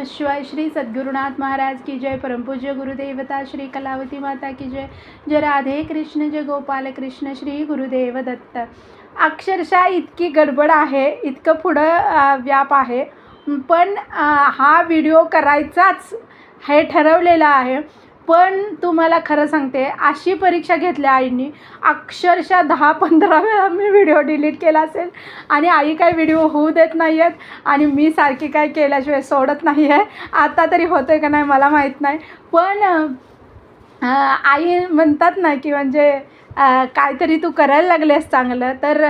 शिवाय. श्री सद्गुरुनाथ महाराज की जय. परमपूज्य गुरुदेवता श्री कलावती माता की जय. जय राधे कृष्ण, जय गोपाल कृष्ण, श्री गुरुदेव दत्त. अक्षरशः इतकी गडबड आहे, इतकं पुढं व्याप आहे, पण हा व्हिडिओ करायचाच हे ठरवलेलं आहे. पण तुम्हाला खरं सांगते, अशी परीक्षा घेतल्या आईंनी, अक्षरशः 10-15 वेळा मी व्हिडिओ डिलीट केला असेल. आणि आई काय व्हिडिओ होऊ देत नाही आहेत आणि मी सारखी काय केल्याशिवाय सोडत नाही आहे. आता तरी होतं आहे का नाही मला माहीत नाही, पण आई म्हणतात ना की म्हणजे काहीतरी तू करायला लागलेस चांगलं, तर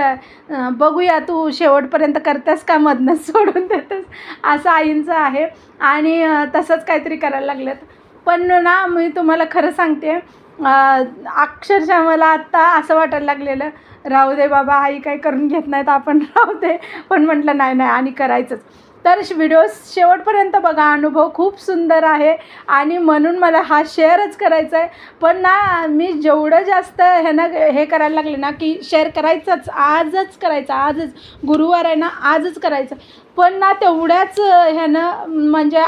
बघूया तू शेवटपर्यंत करतेस का मधनंच सोडून देतेस, असं आईंचं आहे. आणि तसंच काहीतरी करायला लागलेत. पण ना मी तुम्हाला खरं सांगते, अक्षरशः मला आत्ता असं वाटायला लागलेलं, राहू दे बाबा, आई काही करून घेत नाहीत, आपण राहू दे. पण म्हटलं नाही आणि करायचंच. तर व्हिडिओ शेवटपर्यंत बघा, अनुभव खूप सुंदर आहे आणि म्हणून मला हा शेअरच करायचा आहे. पण ना मी जेवढं जास्त हे करायला लागले ना की शेअर करायचंच, आजच करायचं, आजच गुरुवार आहे ना, आजच करायचं. पण ना तेवढ्याच म्हणजे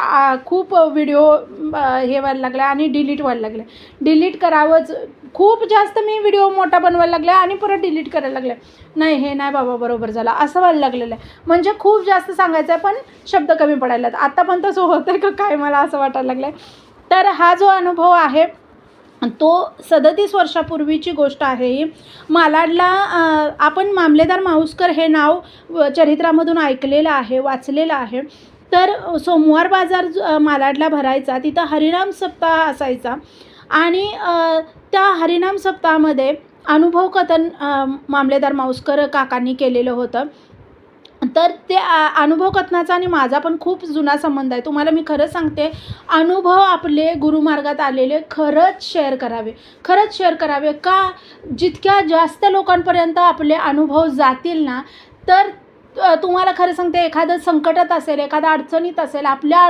खूप व्हिडिओ हे व्हायला लागला आणि डिलीट व्हायला लागले. डिलीट करावंच, खूप जास्त मी व्हिडिओ मोठा बनवायला लागला आणि परत डिलीट करायला लागले. नाही, हे नाही बाबा बरोबर झालं, असं व्हायला लागलेलं आहे. म्हणजे खूप जास्त सांगायचं आहे पण शब्द कमी पडायला आहेत. आता पण तसं होतं आहे का काय, मला असं वाटायला लागलं आहे. तर हा जो अनुभव आहे तो 37 वर्षापूर्वीची गोष्ट आहे ही. मालाडला आपण मामलेदार माऊसकर हे नाव चरित्रामधून ऐकलेलं आहे, वाचलेलं आहे. तर सोमवार बाजार मालाडला भरायचा, तिथं हरिनाम सप्ताह असायचा आणि त्या हरिनाम सप्ताहामध्ये अनुभव कथन मामलेदार माऊसकर काकांनी केलेलं होतं. तर ते अनुभव कथनाचा आणि माझा पण खूप जुना संबंध आहे. तुम्हाला मी खरं सांगते, अनुभव आपले गुरुमार्गात आलेले खरंच शेअर करावे, खरंच शेअर करावे. का, जितक्या जास्त लोकांपर्यंत आपले अनुभव जातील ना, तर तुम्हाला खरं सांगते, एखादं संकटात असेल, एखाद्या अडचणीत असेल, आपल्या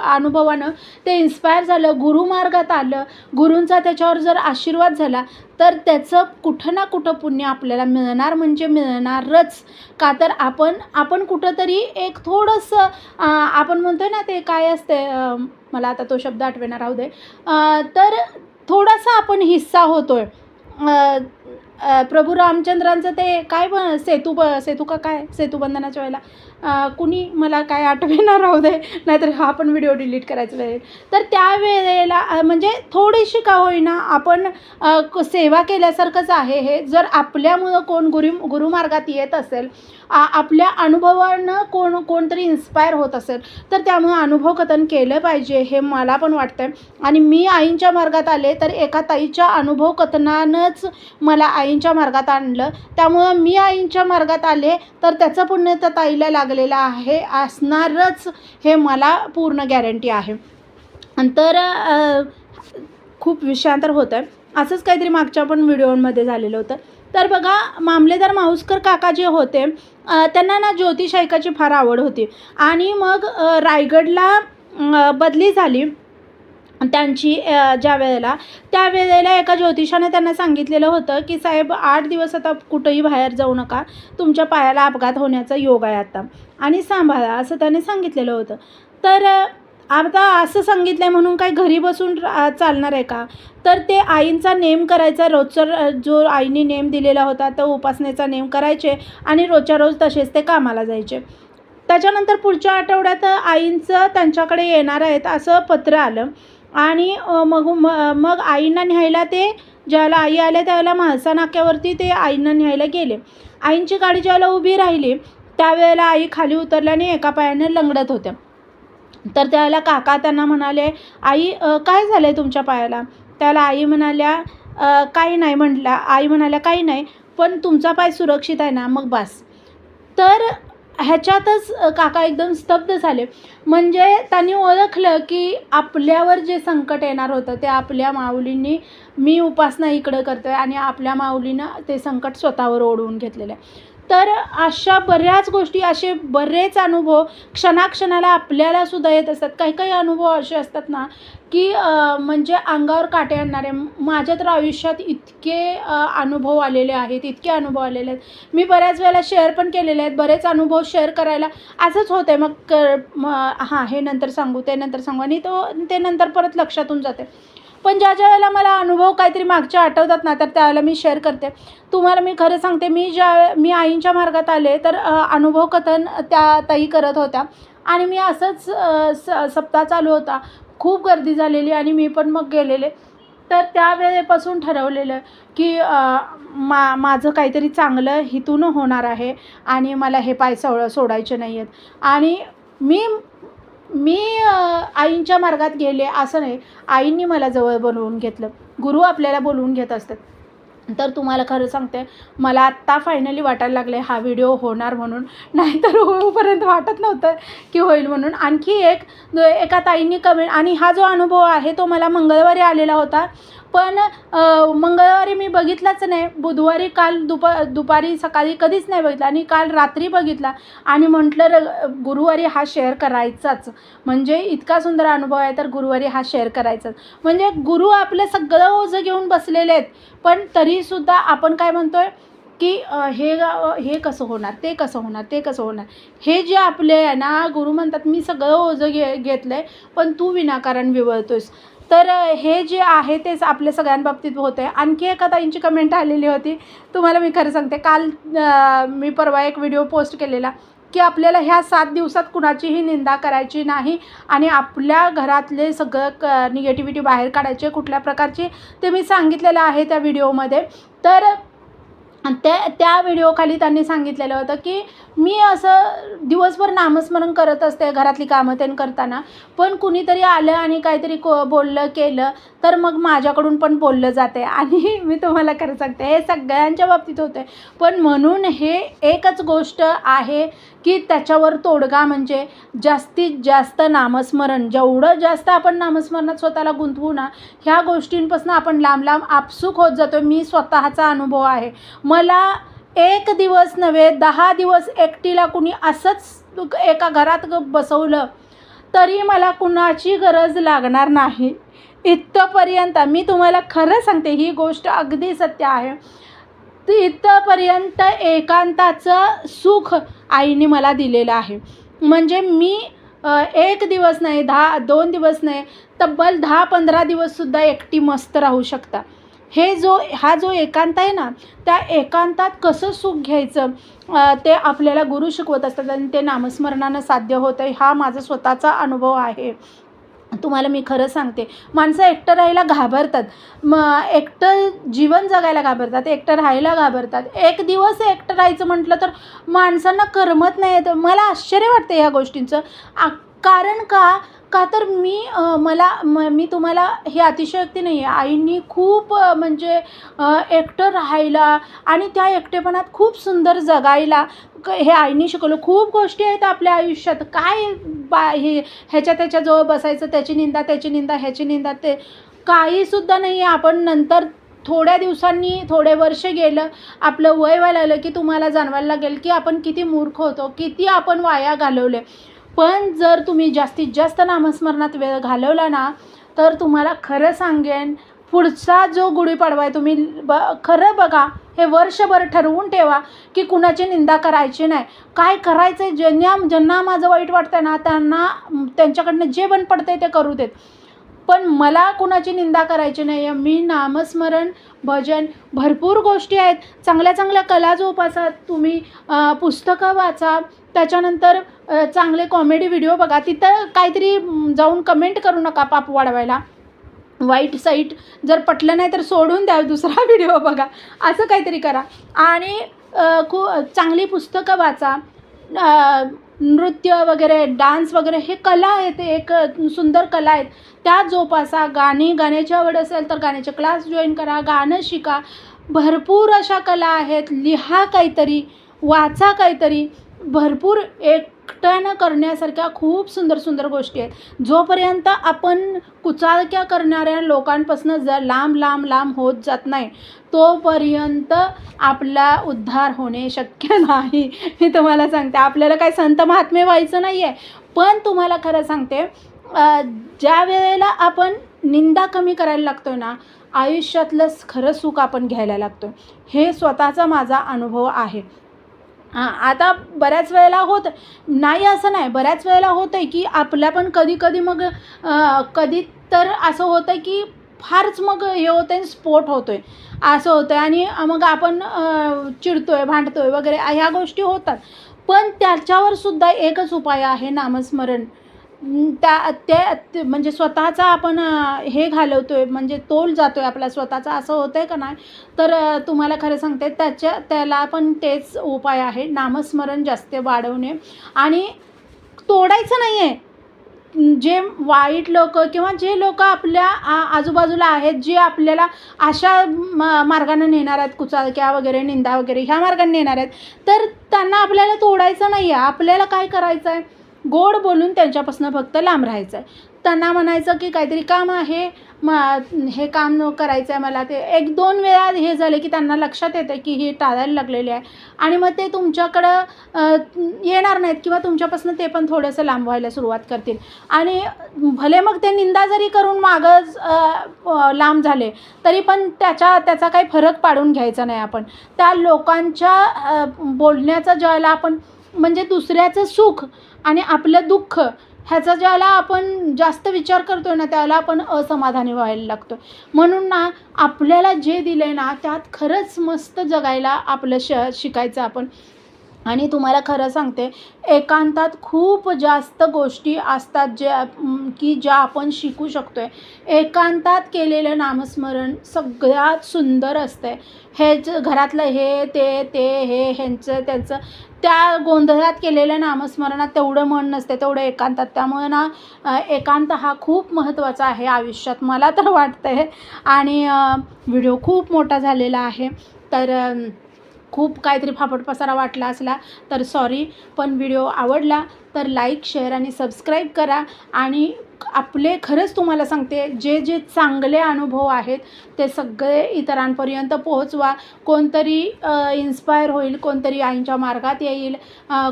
अनुभवानं ते इन्स्पायर झालं, गुरुमार्गात आलं, गुरूंचा त्याच्यावर जर आशीर्वाद झाला, तर त्याचं कुठं ना कुठं पुण्य आपल्याला मिळणार, म्हणजे मिळणारच. का तर आपण कुठंतरी एक थोडंसं आपण म्हणतो ना, ते काय असते, मला आता तो शब्द आठवेना, राहू दे. तर थोडासा आपण हिस्सा होतो आहे. प्रभू रामचंद्रांचं ते काय सेतू का काय, सेतूबंधनाच्या वेळेला कुणी मला काय आठवेना, राहू दे, नाहीतर हा पण व्हिडिओ डिलीट करायचा वेळेल. तर त्यावेळेला म्हणजे थोडीशी का होईना आपण सेवा केल्यासारखंच आहे हे. जर आपल्यामुळं कोण गुरुमार्गात येत असेल, आपल्या अनुभवानं कोणतरी इन्स्पायर होत असेल, तर त्यामुळं अनुभव कथन केलं पाहिजे, हे मला पण वाटतं आहे. आणि मी आईंच्या मार्गात आले, तर एका ताईच्या अनुभव कथनानंच मला आईंच्या मार्गात आणलं. त्यामुळं मी आईंच्या मार्गात आले, तर त्याचं पुण्य त्या ताईला लागलेलं आहे, असणारच, हे मला पूर्ण गॅरंटी आहे. तर खूप विषयांतर होतं आहे. असंच काहीतरी मागच्या पण व्हिडिओमध्ये झालेलं होतं. तर बघा, मामलेदार माऊसकर काका जे होते, त्यांना ना ज्योतिष ऐकायची फार आवड होती. आणि मग रायगडला बदली झाली त्यांची त्यावेळेला एका ज्योतिषाने त्यांना सांगितलेलं होतं की साहेब, 8 दिवस आता कुठंही बाहेर जाऊ नका, तुमच्या पायाला अपघात होण्याचा योग आहे आता, आणि सांभाळा, असं त्याने सांगितलेलं होतं. तर आता असं सांगितलं आहे म्हणून काय घरी बसून चालणार आहे का? तर ते आईंचा नेम करायचा, रोजचा जो आईने नेम दिलेला होता तो उपासनेचा नेम करायचे आणि रोजच्या रोज तसेच ते कामाला जायचे. त्याच्यानंतर पुढच्या आठवड्यात आईंचं त्यांच्याकडे येणार आहेत असं पत्र आलं. आणि मग आईंना न्यायला, ते ज्यावेळेला आई आल्या त्यावेळेला म्हाळसा नाक्यावरती ते आईंना न्यायला गेले. आईंची गाडी ज्यावेळेला उभी राहिली, त्यावेळेला आई खाली उतरल्याने एका पायाने लंगडत होत्या. तर त्यावेळेला काका त्यांना म्हणाले, आई काय झालं आहे तुमच्या पायाला? त्यावेळेला आई म्हणाल्या काही नाही. आई म्हणाल्या काही नाही, पण तुमचा पाय सुरक्षित आहे ना, मग बस. तर ह्याच्यातच काका एकदम स्तब्ध झाले. म्हणजे त्यांनी ओळखलं की आपल्यावर जे संकट येणार होतं ते आपल्या माऊलींनी, मी उपासना इकडं करतो आहे आणि आपल्या माऊलीनं ते संकट स्वतःवर ओढवून घेतलेलं आहे. तर अशा बऱ्याच गोष्टी, असे बरेच अनुभव क्षणाक्षणाला आपल्यालासुद्धा येत असतात. काही काही अनुभव असे असतात ना की म्हणजे अंगावर काटे आणणारे. माझ्या तर आयुष्यात इतके अनुभव आलेले आहेत, इतके अनुभव आलेले आहेत. मी बऱ्याच वेळेला शेअर पण केलेले आहेत. बरेच अनुभव शेअर करायला असंच होतं आहे, हां हे नंतर सांगू, ते नंतर सांगू, आणि ते नंतर परत लक्षातून जाते. पण ज्या वेळेला मला अनुभव काहीतरी मागच्या आठवतात ना, तर त्यावेळेला मी शेअर करते. तुम्हाला मी खरं सांगते, मी आईंच्या मार्गात आले तर अनुभव कथन त्या ताई करत होत्या आणि मी असंच सप्ताह चालू होता. खूप गर्दी झालेली आणि मी पण मग गेलेले. तर त्या वेळेपासून ठरवलेलं की माझं काहीतरी चांगलं हितून होणार आहे आणि मला हे पाय सोडायचे नाही आहेत. आणि मी आईंच्या मार्गात गेले असं नाही, आईंनी मला जवळ बोलवून घेतलं. गुरु आपल्याला बोलवून घेत असतात. तर तुम्हाला खरं सांगते, मला आत्ता फायनली वाटायला लागले हा व्हिडिओ होणार म्हणून, नाहीतर होईपर्यंत वाटत नव्हतं की होईल म्हणून. आणखी एका ताईंनी कमेंट, आणि हा जो अनुभव आहे तो मला मंगळवारी आलेला होता, पण मंगळवारी मी बघितलाच नाही. बुधवारी काल दुपारी सकाळी कधीच नाही बघितला आणि काल रात्री बघितला आणि म्हटलं गुरुवारी हा शेअर करायचाच. म्हणजे इतका सुंदर अनुभव आहे तर गुरुवारी हा शेअर करायचाच. म्हणजे गुरु आपलं सगळं ओझं घेऊन बसलेले आहेत, पण तरीसुद्धा आपण काय म्हणतो आहे की हे कसं होणार, ते कसं होणार, ते कसं होणार. हे जे आपले आहे ना, गुरु म्हणतात मी सगळं ओझं घेतलं आहे पण तू विनाकारण विवळतोयस. तर हे जे आहे तेच आपल्या सगळ्यांबाबतीत होतं आहे. आणखी एका ताईंची कमेंट आलेली होती. तुम्हाला मी खरं सांगते, काल मी परवा एक व्हिडिओ पोस्ट केलेला की आपल्याला ह्या 7 दिवसात कुणाचीही निंदा करायची नाही आणि आपल्या घरातले सगळं निगेटिव्हिटी बाहेर काढायचे कुठल्या प्रकारची, ते मी सांगितलेलं आहे त्या व्हिडिओमध्ये. तर त्या व्हिडिओखाली त्यांनी सांगितलेलं होतं की मी असं दिवसभर नामस्मरण करत असते घरातली कामं ते करताना, पण कुणीतरी आलं आणि काहीतरी बोललं केलं तर मग माझ्याकडून पण बोललं जाते. आणि मी तुम्हाला खरं सांगते, हे सगळ्यांच्या बाबतीत होते. पण म्हणून हे एकच गोष्ट आहे की त्याच्यावर तोडगा म्हणजे जास्तीत जास्त नामस्मरण. जेवढं जास्त आपण नामस्मरणात स्वतःला गुंतवू ना, ह्या गोष्टींपासून आपण लांब लांब आपसूक होत जातो. मी स्वतःचा अनुभव आहे. मला 1 दिवस नव्हे 10 दिवस एकटीला कुणी असंच एका घरात बसवलं तरी मला कुणाची गरज लागणार नाही. इथपर्यंत मी तुम्हाला खरं सांगते, ही गोष्ट अगदी सत्य आहे. इथपर्यंत एकांताचं सुख आईने मला दिलेलं आहे. म्हणजे मी 1 दिवस नाही, 2 दिवस नाही, तब्बल 10-15 दिवससुद्धा एकटी मस्त राहू शकता. हा जो एकांत आहे ना, त्या एकांतात कसं सुख घ्यायचं ते आपल्याला गुरु शिकवत असतात आणि ते नामस्मरणानं साध्य होतं आहे. हा माझा स्वतःचा अनुभव आहे. तुम्हाला मी खरं सांगते, माणसं एकटं राहायला घाबरतात, एकटं जीवन जगायला घाबरतात, एकटं राहायला घाबरतात. 1 दिवस एकटं राहायचं म्हटलं तर माणसांना करमत नाही. तर मला आश्चर्य वाटतं ह्या गोष्टींचं. कारण का तर मी तुम्हाला ही अतिशयोक्ती नाही आहे. आईंनी खूप म्हणजे एकटं राहायला आणि त्या एकटेपणात खूप सुंदर जगायला हे आईंनी शिकवलं. खूप गोष्टी आहेत आपल्या आयुष्यात. काय ह्याच्याजवळ बसायचं, त्याची निंदा, ह्याची निंदा, ते काहीसुद्धा नाही आहे. आपण नंतर थोड्या दिवसांनी, थोडे वर्ष गेलं, आपलं वय व्हायला लागलं की तुम्हाला जाणवायला लागेल की आपण किती मूर्ख होतो, किती आपण वाया घालवले. पण जर तुम्ही जास्तीत जास्त नामस्मरणात वेळ घालवला ना, तर तुम्हाला खरं सांगेन, पुढचा जो गुढीपाडवा आहे तुम्ही खरं बघा, हे वर्षभर ठरवून ठेवा की कुणाची निंदा करायची नाही. काय करायचं आहे, ज्यांना माझं वाईट वाटतं ना, त्यांच्याकडनं जे बंद पडतं आहे ते करू देत, पण मला कुणाची निंदा करायची नाही आहे. मी नामस्मरण, भजन, भरपूर गोष्टी आहेत. चांगल्या चांगल्या कला जोपासा तुम्ही, पुस्तकं वाचा, त्याच्यानंतर चांगले कॉमेडी व्हिडिओ बघा. तिथं काहीतरी जाऊन कमेंट करू नका पाप वाढवायला. वाईट साईट जर पटलं नाही तर सोडून द्या, दुसरा व्हिडिओ बघा, असं काहीतरी करा. आणि चांगली पुस्तकं वाचा. नृत्य वगैरे, डान्स वगैरे हे कला आहेत, एक सुंदर कला आहेत, त्या जोपासा. गाण्याची आवड असेल तर गाण्याचे क्लास जॉईन करा, गाणं शिका. भरपूर अशा कला आहेत. लिहा काहीतरी, वाचा काहीतरी. भरपूर एकट्यानं करण्यासारख्या खूप सुंदर सुंदर गोष्टी आहेत. जोपर्यंत आपण कुचाळक्या करणाऱ्या लोकांपासून लांब लांब लांब होत जात नाही, तोपर्यंत आपला उद्धार होणे शक्य नाही. मी तुम्हाला सांगते, आपल्याला काय संत महात्मे व्हायचं नाही आहे. पण तुम्हाला खरं सांगते, ज्या वेळेला आपण निंदा कमी करायला लागतो ना, आयुष्यातलं खरं सुख आपण घ्यायला लागतो. हे स्वतःचा माझा अनुभव आहे. आता बऱ्याच वेळेला होतं नाही, असं नाही, बऱ्याच वेळेला होतं आहे की आपल्या पण कधी-कधी मग कधी तर असं होतं आहे की फारच मग हे होतं आहे, स्फोट होतो आहे, असं होतं आहे आणि मग आपण चिडतो आहे, भांडतो आहे वगैरे ह्या गोष्टी होतात. पण त्याच्यावर सुद्धा एकच उपाय आहे, नामस्मरण. म्हणजे स्वतःचा आपण हे घालवतो आहे, म्हणजे तोल जातो आहे आपला स्वतःचा, असं होतं आहे का नाही. तर तुम्हाला खरं सांगते, त्याला पण तेच उपाय आहे, नामस्मरण जास्त वाढवणे आणि तोडायचं नाही आहे. जे वाईट लोकं किंवा जे लोकं आपल्या आजूबाजूला आहेत, जे आपल्याला अशा मार्गाने नेणार आहेत, कुचाळक्या वगैरे, निंदा वगैरे ह्या मार्गाने नेणार आहेत, तर त्यांना आपल्याला तोडायचं नाही आहे. आपल्याला काय करायचं आहे, गोड बोलून त्यांच्यापासून फक्त लांब राहायचं आहे. त्यांना म्हणायचं की काहीतरी काम आहे, हे काम करायचं आहे मला. ते 1-2 वेळा हे झाले की त्यांना लक्षात येतं की हे टाळायला लागलेले आहे आणि मग ते तुमच्याकडं येणार नाहीत किंवा तुमच्यापासून ते पण थोडंसं लांब व्हायला सुरुवात करतील. आणि भले मग ते निंदा जरी करून मागंच लांब झाले, तरी पण त्याचा काही फरक पाडून घ्यायचा नाही आपण. त्या लोकांच्या बोलण्याचा ज्यावेळेला आपण म्हणजे दुसऱ्याचं सुख आणि आपलं दुःख ह्याचा ज्यावेळेला आपण जास्त विचार करतो ना, त्यावेळेला आपण असमाधानी व्हायला लागतो. म्हणून ना, आपल्याला जे दिलं आहे ना, त्यात खरंच मस्त जगायला आपलं शिकायचं आपण. आणि तुम्हाला खरं सांगते, एकांतात खूप जास्त गोष्टी असतात ज्या आपण शिकू शकतो आहे. एकांतात केलेलं नामस्मरण सगळ्यात सुंदर असतं आहे. हेच घरातलं हे ह्यांचं त्यांचं त्या गोंधळात केलेल्या नामस्मरणात तेवढं मन नसते, तेवढं एकांतात. त्यामुळे ना, एकांत हा खूप महत्त्वाचा आहे आयुष्यात, मला तर वाटतं आहे. आणि व्हिडिओ खूप मोठा झालेला आहे, तर खूप काहीतरी फापट पसारा वाटला असला तर सॉरी. पण व्हिडिओ आवडला तर लाईक, शेअर आणि सबस्क्राईब करा. आणि आपले खरंच तुम्हाला सांगते, जे चांगले अनुभव आहेत ते सगळे इतरांपर्यंत पोहोचवा. कोणतरी इन्स्पायर होईल, कोणतरी आईंच्या मार्गात येईल,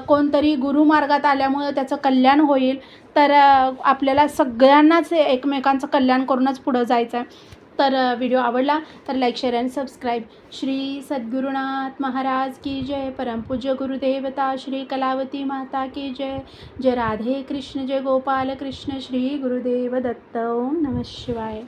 कोणतरी गुरुमार्गात आल्यामुळं त्याचं कल्याण होईल. तर आपल्याला सगळ्यांनाच एकमेकांचं कल्याण करूनच पुढं जायचं आहे. तर व्हिडिओ आवडला तर लाईक, शेअर आणि सबस्क्राईब. श्री सद्गुरुनाथ महाराज की जय. परमपूज्य गुरुदेवता श्री कलावती माता की जय. जय राधे कृष्ण, जय गोपाल कृष्ण, श्री गुरुदेव दत्त. ओम नमः शिवाय.